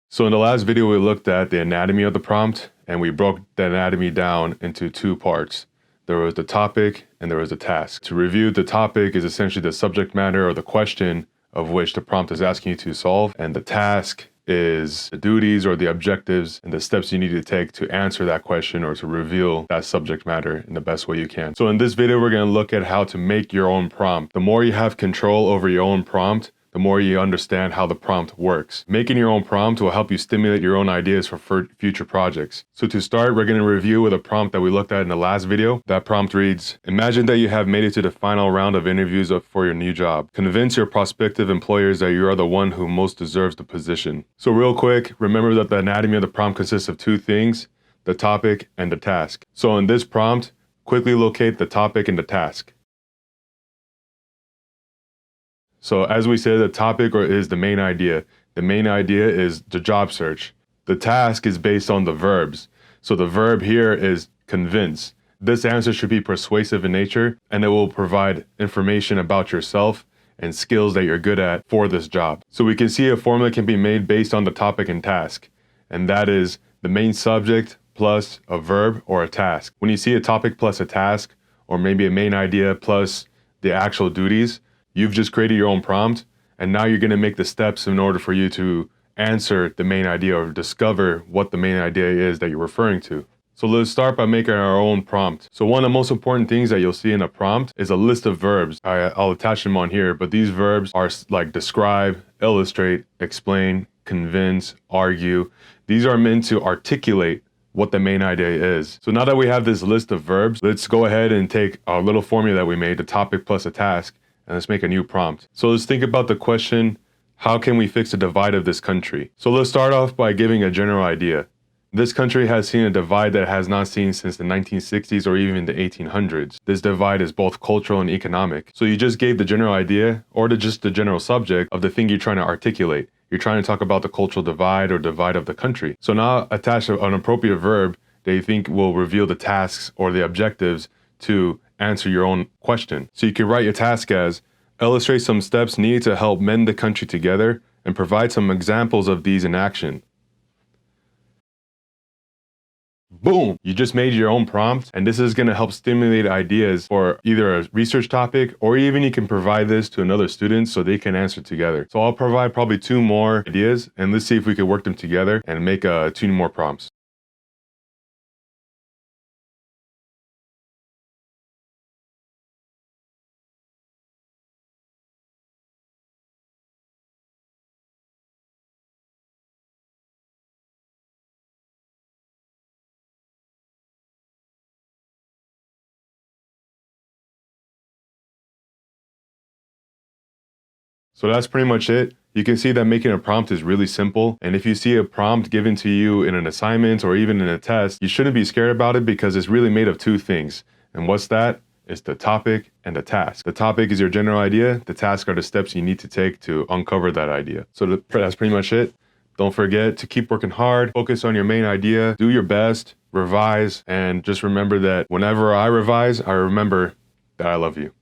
So in the last video, we looked at the anatomy of the prompt, and we broke the anatomy down into two parts. There was the topic and there was the task. To review, the topic is essentially the subject matter or the question of which the prompt is asking you to solve, and the task is the duties or the objectives and the steps you need to take to answer that question or to reveal that subject matter in the best way you can. So in this video, we're going to look at how to make your own prompt. The more you have control over your own prompt, the more you understand how the prompt works. Making your own prompt will help you stimulate your own ideas for future projects. So to start, we're going to review with a prompt that we looked at in the last video. That prompt reads, imagine that you have made it to the final round of interviews for your new job. Convince your prospective employers that you are the one who most deserves the position. So real quick, remember that the anatomy of the prompt consists of two things, the topic and the task. So in this prompt, quickly locate the topic and the task. So as we said, the topic is the main idea. The main idea is the job search. The task is based on the verbs. So the verb here is convince. This answer should be persuasive in nature, and it will provide information about yourself and skills that you're good at for this job. So we can see a formula can be made based on the topic and task, and that is the main subject plus a verb or a task. When you see a topic plus a task, or maybe a main idea plus the actual duties, you've just created your own prompt, and now you're going to make the steps in order for you to answer the main idea or discover what the main idea is that you're referring to. So let's start by making our own prompt. So one of the most important things that you'll see in a prompt is a list of verbs. I'll attach them on here, but these verbs are like describe, illustrate, explain, convince, argue. These are meant to articulate what the main idea is. So now that we have this list of verbs, let's go ahead and take our little formula that we made, the topic plus a task, and let's make a new prompt. So let's think about the question, how can we fix the divide of this country? So let's start off by giving a general idea. This country has seen a divide that it has not seen since the 1960s or even the 1800s. This divide is both cultural and economic. So you just gave the general idea or just the general subject of the thing you're trying to articulate. You're trying to talk about the cultural divide or divide of the country. So now attach an appropriate verb that you think will reveal the tasks or the objectives to answer your own question. So you can write your task as, illustrate some steps needed to help mend the country together and provide some examples of these in action. Boom! You just made your own prompt, and this is going to help stimulate ideas for either a research topic, or even you can provide this to another student so they can answer together. So I'll provide probably two more ideas, and let's see if we can work them together and make two more prompts. So that's pretty much it. You can see that making a prompt is really simple. And if you see a prompt given to you in an assignment or even in a test, you shouldn't be scared about it because it's really made of two things. And what's that? It's the topic and the task. The topic is your general idea. The task are the steps you need to take to uncover that idea. So that's pretty much it. Don't forget to keep working hard, focus on your main idea, do your best, revise, and just remember that whenever I revise, I remember that I love you.